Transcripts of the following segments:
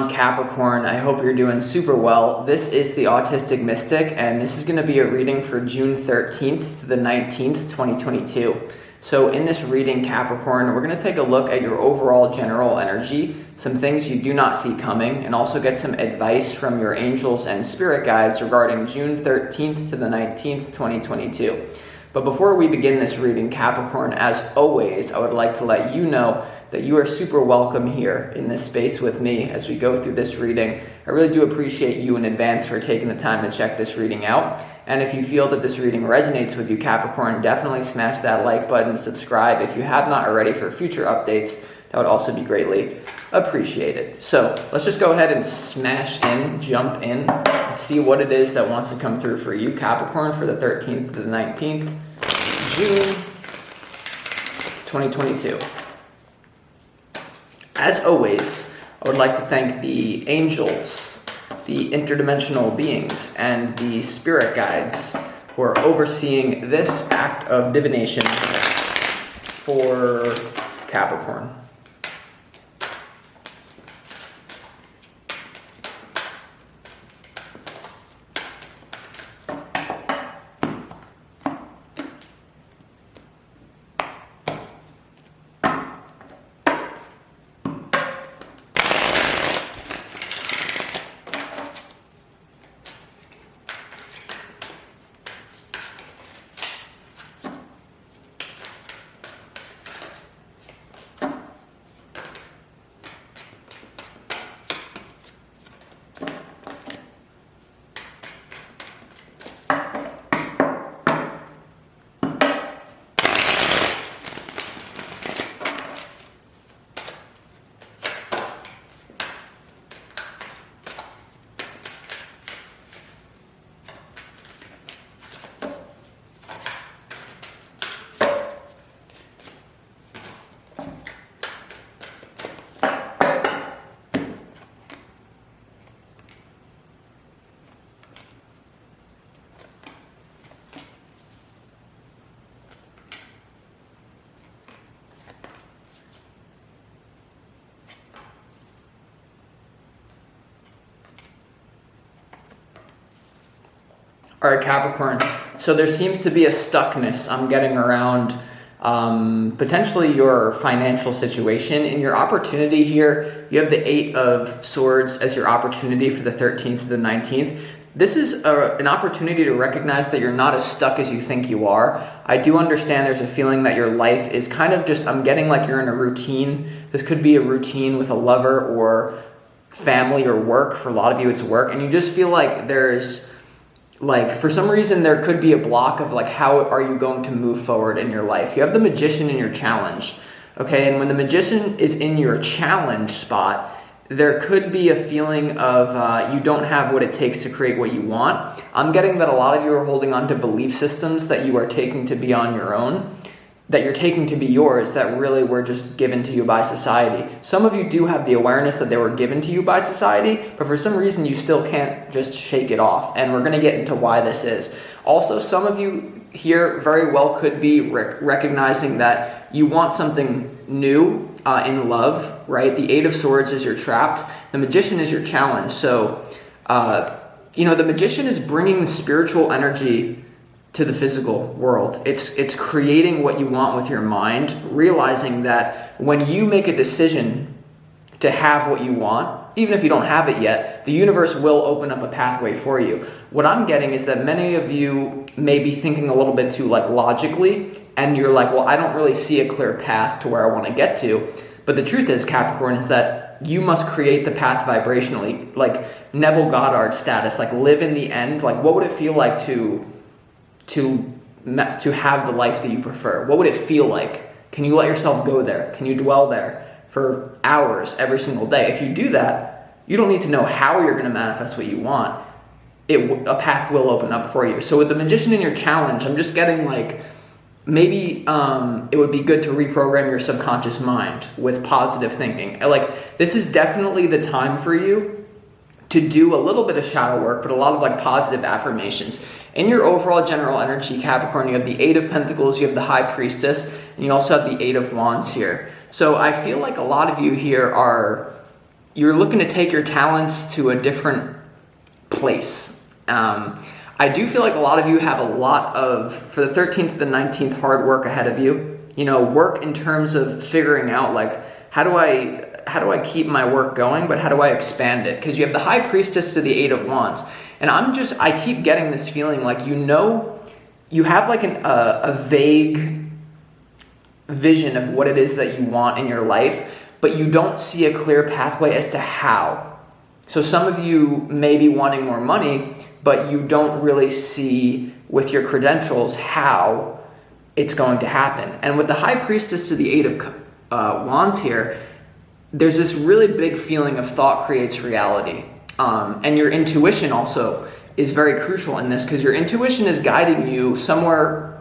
on, Capricorn? I hope you're doing super well. This is the Autistic Mystic, and this is going to be a reading for June 13th to the 19th, 2022. So in this reading, Capricorn, we're going to take a look at your overall general energy, some things you do not see coming, and also get some advice from your angels and spirit guides regarding June 13th to the 19th, 2022. But before we begin this reading, Capricorn, as always, I would like to let you know that you are super welcome here in this space with me as we go through this reading. I really do appreciate you in advance for taking the time to check this reading out. And if you feel that this reading resonates with you, Capricorn, definitely smash that like button, subscribe if you have not already for future updates. That would also be greatly appreciated. So let's just go ahead and smash in, jump in, and see what it is that wants to come through for you, Capricorn, for the 13th to the 19th, June 2022. As always, I would like to thank the angels, the interdimensional beings, and the spirit guides who are overseeing this act of divination for Capricorn. All right, Capricorn, so there seems to be a stuckness I'm getting around potentially your financial situation. In your opportunity here, you have the 8 of Swords as your opportunity for the 13th to the 19th. This is an opportunity to recognize that you're not as stuck as you think you are. I do understand there's a feeling that your life is kind of just, I'm getting like you're in a routine. This could be a routine with a lover or family or work. For a lot of you, it's work. And you just feel like there's, like, for some reason, there could be a block of, like, how are you going to move forward in your life? You have the Magician in your challenge, okay? And when the Magician is in your challenge spot, there could be a feeling of you don't have what it takes to create what you want. I'm getting that a lot of you are holding on to belief systems that you are taking to be on your own, that you're taking to be yours, that really were just given to you by society. Some of you do have the awareness that they were given to you by society, but for some reason you still can't just shake it off. And we're gonna get into why this is. Also, some of you here very well could be recognizing that you want something new in love, right? The 8 of Swords is your trapped. The Magician is your challenge. So, the Magician is bringing the spiritual energy to the physical world. It's creating what you want with your mind, realizing that when you make a decision to have what you want, even if you don't have it yet, the universe will open up a pathway for you. What I'm getting is that many of you may be thinking a little bit too logically, and you're like, well, I don't really see a clear path to where I want to get to. But the truth is, Capricorn, is that you must create the path vibrationally, like Neville Goddard status, like live in the end. Like, what would it feel like to have the life that you prefer? What would it feel like? Can you let yourself go there? Can you dwell there for hours every single day? If you do that, you don't need to know how you're going to manifest what you want. A path will open up for you. So with the Magician in your challenge, I'm just getting like, maybe it would be good to reprogram your subconscious mind with positive thinking. Like, this is definitely the time for you to do a little bit of shadow work, but a lot of positive affirmations. In your overall general energy, Capricorn, you have the 8 of Pentacles, you have the High Priestess, and you also have the 8 of Wands here. So I feel like a lot of you here are you're looking to take your talents to a different place. I do feel like a lot of you have a lot of, for the 13th to the 19th, hard work ahead of you. You know, work in terms of figuring out like, how do I keep my work going, but how do I expand it? Because you have the High Priestess to the Eight of Wands. And I keep getting this feeling like, you have like a vague vision of what it is that you want in your life, but you don't see a clear pathway as to how. So some of you may be wanting more money, but you don't really see with your credentials how it's going to happen. And with the High Priestess to the Eight of Wands here, there's this really big feeling of thought creates reality. And your intuition also is very crucial in this, because your intuition is guiding you somewhere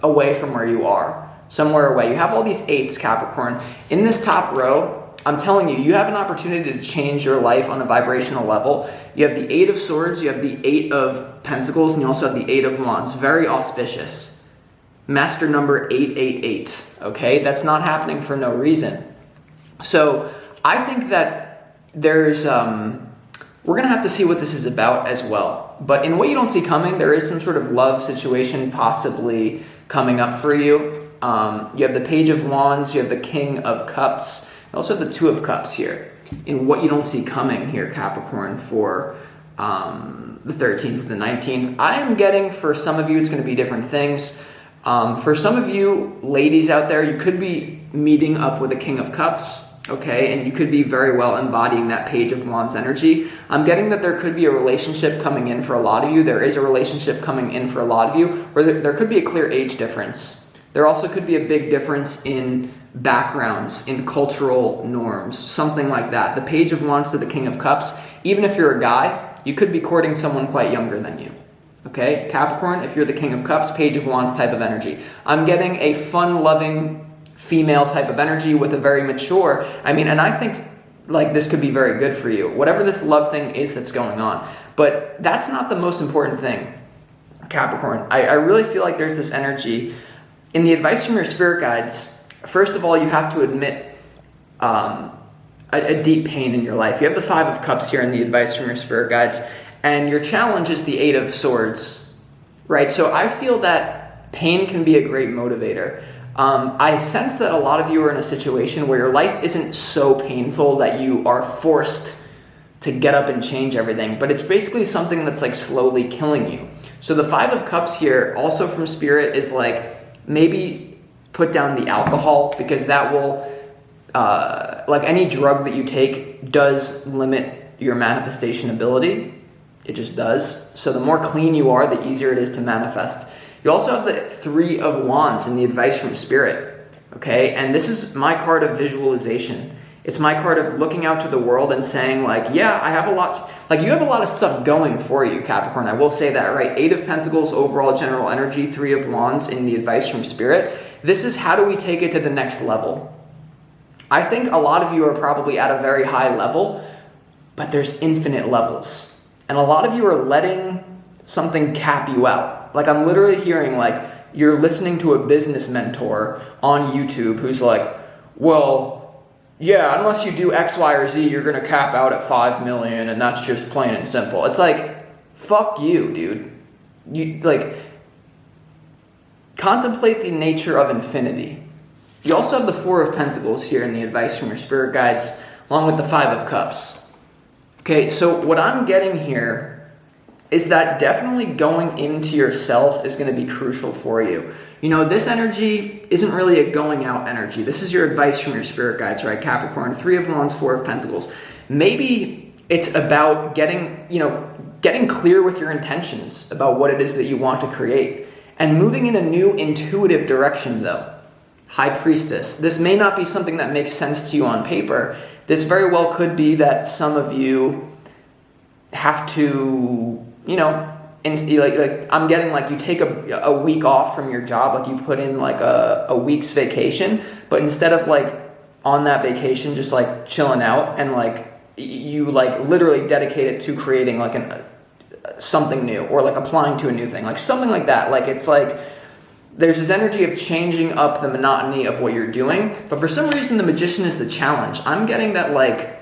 away from where you are, somewhere away. You have all these eights, Capricorn. In this top row, I'm telling you, you have an opportunity to change your life on a vibrational level. You have the Eight of Swords, you have the Eight of Pentacles, and you also have the Eight of Wands. Very auspicious. Master number 888, okay? That's not happening for no reason. So I think that there's, we're going to have to see what this is about as well. But in what you don't see coming, there is some sort of love situation possibly coming up for you. You have the Page of Wands, you have the King of Cups, you also have the Two of Cups here. In what you don't see coming here, Capricorn, for the 13th to the 19th. I am getting, for some of you, it's going to be different things. For some of you ladies out there, you could be meeting up with a King of Cups, okay? And you could be very well embodying that Page of Wands energy. I'm getting that there could be a relationship coming in for a lot of you. There is a relationship coming in for a lot of you, or there could be a clear age difference. There also could be a big difference in backgrounds, in cultural norms, something like that. The Page of Wands to the King of Cups, even if you're a guy, you could be courting someone quite younger than you. Okay, Capricorn, if you're the King of Cups, Page of Wands type of energy. I'm getting a fun-loving female type of energy with a very mature, and I think like this could be very good for you, whatever this love thing is that's going on. But that's not the most important thing, Capricorn. I really feel like there's this energy. In the advice from your spirit guides, first of all, you have to admit a deep pain in your life. You have the Five of Cups here in the advice from your spirit guides, and your challenge is the Eight of Swords, right? So I feel that pain can be a great motivator. I sense that a lot of you are in a situation where your life isn't so painful that you are forced to get up and change everything, but it's basically something that's like slowly killing you. So the Five of Cups here, also from Spirit, is like, maybe put down the alcohol, because that will, like any drug that you take, does limit your manifestation ability. It just does. So the more clean you are, the easier it is to manifest. You also have the Three of Wands in the advice from Spirit, okay? And this is my card of visualization. It's my card of looking out to the world and saying like, yeah, I have a lot, like you have a lot of stuff going for you, Capricorn. I will say that, right? Eight of Pentacles, overall general energy, Three of Wands in the advice from Spirit. This is how do we take it to the next level? I think a lot of you are probably at a very high level, but there's infinite levels. And a lot of you are letting something cap you out. Like I'm literally hearing like, you're listening to a business mentor on YouTube who's like, well, yeah, unless you do X, Y, or Z, you're going to cap out at 5 million, and that's just plain and simple. It's like, fuck you, dude. You, like, contemplate the nature of infinity. You also have the Four of Pentacles here in the advice from your spirit guides, along with the Five of Cups. Okay, so what I'm getting here is that definitely going into yourself is going to be crucial for you. You know, this energy isn't really a going out energy. This is your advice from your spirit guides, right, Capricorn? Three of Wands, Four of Pentacles. Maybe it's about getting clear with your intentions about what it is that you want to create and moving in a new intuitive direction, though. High Priestess. This may not be something that makes sense to you on paper. This very well could be that some of you have to, like I'm getting like you take a week off from your job, like you put in like a week's vacation, but instead of like on that vacation just like chilling out, and like you like literally dedicate it to creating like something new, or like applying to a new thing, like something like that. Like it's like there's this energy of changing up the monotony of what you're doing, but for some reason the Magician is the challenge. I'm getting that like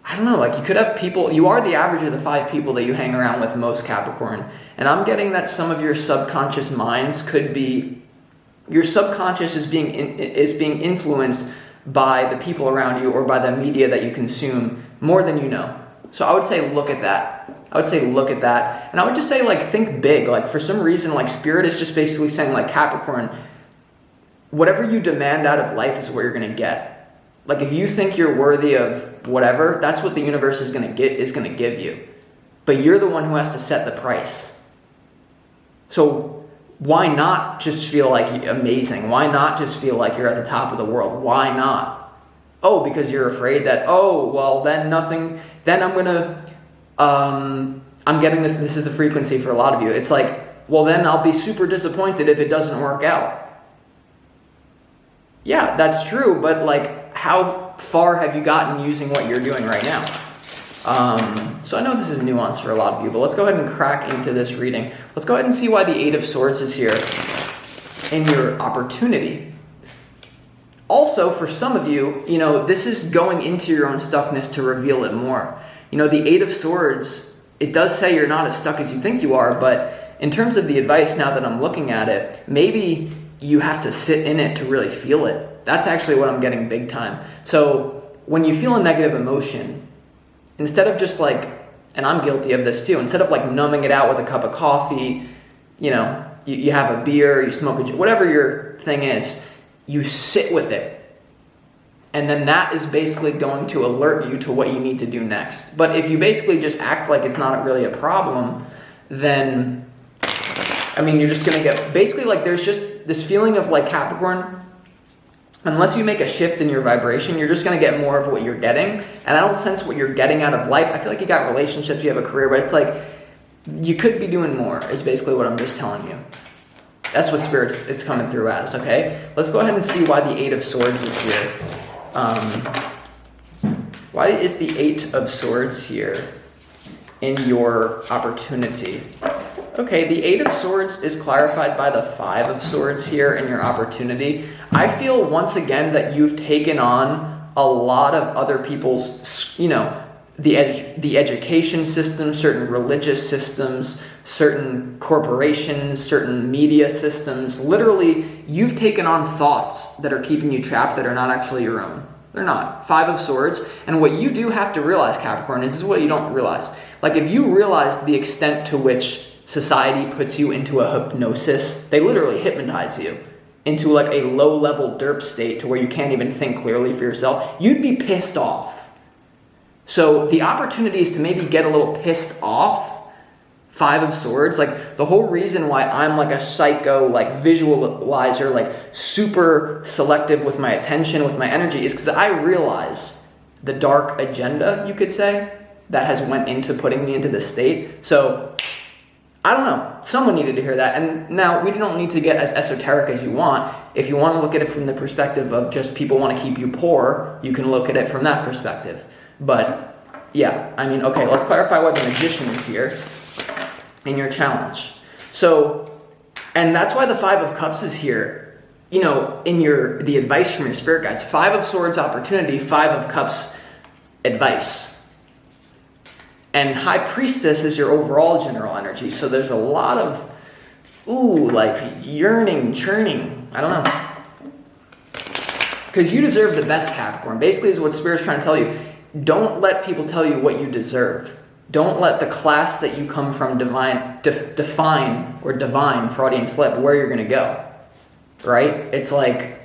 I don't know, like you could have people, you are the average of the 5 people that you hang around with most, Capricorn. And I'm getting that some of your subconscious minds could be, your subconscious is being influenced by the people around you or by the media that you consume more than you know. So I would say look at that. And I would just say like think big. Like for some reason, like Spirit is just basically saying like Capricorn, whatever you demand out of life is what you're going to get. Like if you think you're worthy of whatever, that's what the universe is going to give you. But you're the one who has to set the price. So why not just feel like amazing? Why not just feel like you're at the top of the world? Why not? Oh, because you're afraid that, oh, well, then nothing, then I'm getting this is the frequency for a lot of you. It's like, well, then I'll be super disappointed if it doesn't work out. Yeah, that's true, but like, how far have you gotten using what you're doing right now? So I know this is nuanced for a lot of you, but let's go ahead and crack into this reading. Let's go ahead and see why the 8 of Swords is here in your opportunity. Also, for some of you, this is going into your own stuckness to reveal it more. The 8 of Swords, it does say you're not as stuck as you think you are, but in terms of the advice, now that I'm looking at it, maybe you have to sit in it to really feel it. That's actually what I'm getting big time. So when you feel a negative emotion, instead of just like, and I'm guilty of this too, instead of like numbing it out with a cup of coffee, you have a beer, you smoke whatever your thing is, you sit with it. And then that is basically going to alert you to what you need to do next. But if you basically just act like it's not really a problem, then, you're just going to get, basically like there's just this feeling of like Capricorn, unless you make a shift in your vibration, you're just going to get more of what you're getting. And I don't sense what you're getting out of life. I feel like you got relationships, you have a career, but it's like you could be doing more is basically what I'm just telling you. That's what Spirit is coming through as, okay? Let's go ahead and see why the 8 of Swords is here. Why is the 8 of Swords here in your opportunity? Okay, the 8 of Swords is clarified by the 5 of Swords here in your opportunity. I feel once again that you've taken on a lot of other people's, the education system, certain religious systems, certain corporations, certain media systems. Literally, you've taken on thoughts that are keeping you trapped that are not actually your own. They're not. 5 of Swords. And what you do have to realize, Capricorn, is this is what you don't realize. Like if you realize the extent to which society puts you into a hypnosis, they literally hypnotize you into like a low-level derp state to where you can't even think clearly for yourself, you'd be pissed off. So the opportunity is to maybe get a little pissed off. 5 of Swords, like the whole reason why I'm like a psycho, like visualizer, like super selective with my attention, with my energy, is because I realize the dark agenda, you could say, that has went into putting me into this state. So I don't know. Someone needed to hear that. And now we don't need to get as esoteric as you want. If you want to look at it from the perspective of just people want to keep you poor, you can look at it from that perspective. But yeah, okay, let's clarify why the Magician is here in your challenge. So, and that's why the 5 of Cups is here, in the advice from your spirit guides. 5 of Swords opportunity, 5 of Cups advice. And High Priestess is your overall general energy. So there's a lot of, yearning, churning. I don't know. Because you deserve the best, Capricorn. Basically is what Spirit's trying to tell you. Don't let people tell you what you deserve. Don't let the class that you come from define Freudian slip, where you're going to go. Right? It's like,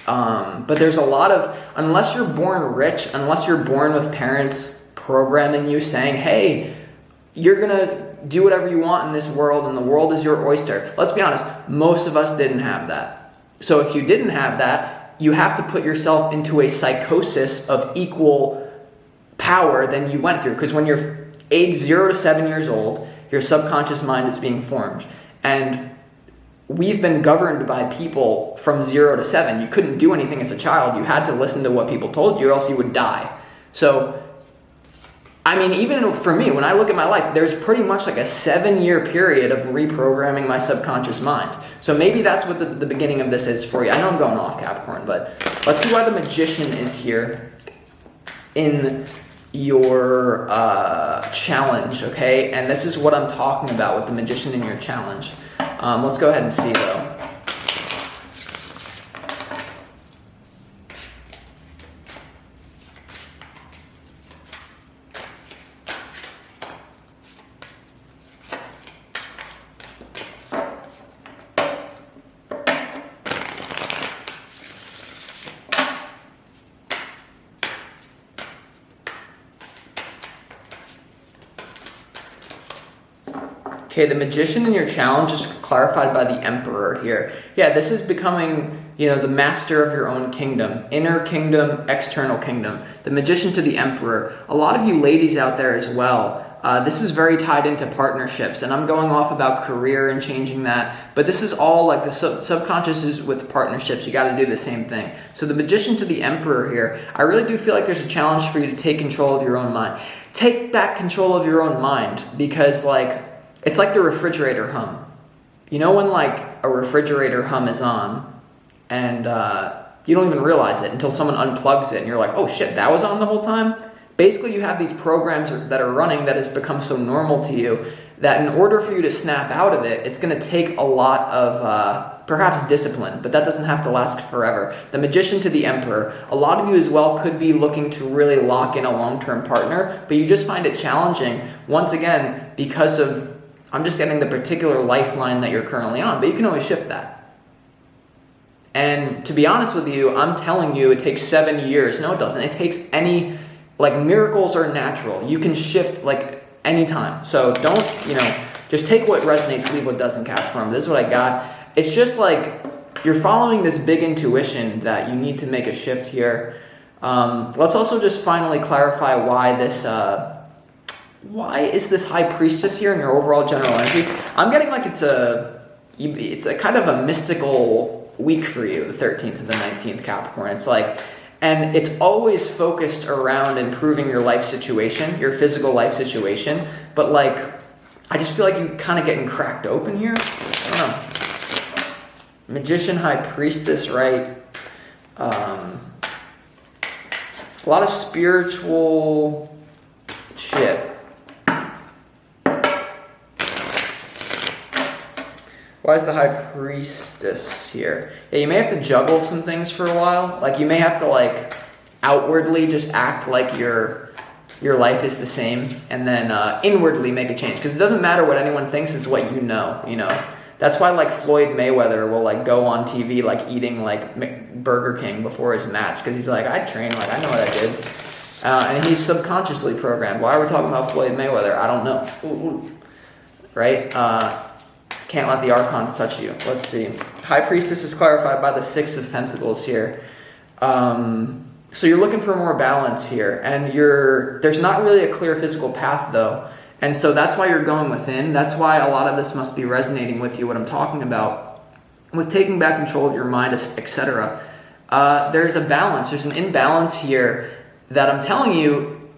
but there's a lot of, unless you're born rich, unless you're born with parents programming you, saying, hey, you're going to do whatever you want in this world and the world is your oyster. Let's be honest, most of us didn't have that. So if you didn't have that, you have to put yourself into a psychosis of equal power than you went through. Because when you're age 0 to 7 years old, your subconscious mind is being formed. And we've been governed by people from 0 to 7. You couldn't do anything as a child. You had to listen to what people told you or else you would die. So even for me, when I look at my life, there's pretty much like a 7-year period of reprogramming my subconscious mind. So maybe that's what the beginning of this is for you. I know I'm going off, Capricorn, but let's see why the Magician is here in your challenge, okay? And this is what I'm talking about with the Magician in your challenge. Let's go ahead and see, though. Okay, the Magician in your challenge is clarified by the Emperor here. Yeah, this is becoming, the master of your own kingdom. Inner kingdom, external kingdom. The Magician to the Emperor. A lot of you ladies out there as well, this is very tied into partnerships, and I'm going off about career and changing that, but this is all like the subconscious is with partnerships. You got to do the same thing. So the Magician to the Emperor here, I really do feel like there's a challenge for you to take control of your own mind. Take back control of your own mind, because it's like the refrigerator hum. You know when like a refrigerator hum is on and you don't even realize it until someone unplugs it and you're like, oh shit, that was on the whole time? Basically, you have these programs that are running that has become so normal to you that in order for you to snap out of it, it's going to take a lot of perhaps discipline, but that doesn't have to last forever. The Magician to the Emperor. A lot of you as well could be looking to really lock in a long-term partner, but you just find it challenging, once again, because of, I'm just getting the particular lifeline that you're currently on, but you can always shift that. And to be honest with you, I'm telling you it takes 7 years. No, it doesn't. It takes miracles are natural. You can shift anytime. So don't, just take what resonates, leave what doesn't, Capricorn. This is what I got. It's just you're following this big intuition that you need to make a shift here. Let's also just finally clarify why is this High Priestess here in your overall general energy? I'm getting it's a kind of a mystical week for you, the 13th to the 19th, Capricorn. And it's always focused around improving your life situation, your physical life situation. But I just feel like you kind of getting cracked open here. I don't know. Magician, High Priestess, right? A lot of spiritual shit. Why is the High Priestess here? Yeah, you may have to juggle some things for a while. You may have to outwardly just act like your life is the same, and then inwardly make a change. Because it doesn't matter what anyone thinks, is what you know. That's why Floyd Mayweather will go on TV eating Burger King before his match, because he's I train, I know what I did. And he's subconsciously programmed. Why are we talking about Floyd Mayweather? I don't know. Ooh. Right? Can't let the archons touch you. Let's see. High Priestess is clarified by the Six of Pentacles here. So you're looking for more balance here. And there's not really a clear physical path, though. And so that's why you're going within. That's why a lot of this must be resonating with you, what I'm talking about. With taking back control of your mind, etc. There's a balance. There's an imbalance here that I'm telling you,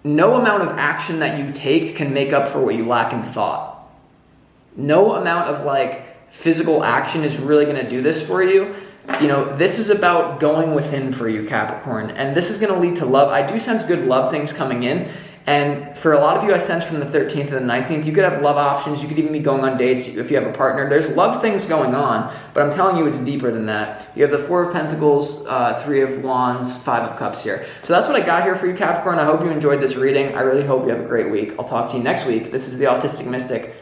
no amount of action that you take can make up for what you lack in thought. No amount of physical action is really going to do this for you. This is about going within for you, Capricorn. And this is going to lead to love. I do sense good love things coming in. And for a lot of you, I sense from the 13th to the 19th, you could have love options. You could even be going on dates if you have a partner. There's love things going on, but I'm telling you it's deeper than that. You have the Four of Pentacles, Three of Wands, Five of Cups here. So that's what I got here for you, Capricorn. I hope you enjoyed this reading. I really hope you have a great week. I'll talk to you next week. This is the Autistic Mystic.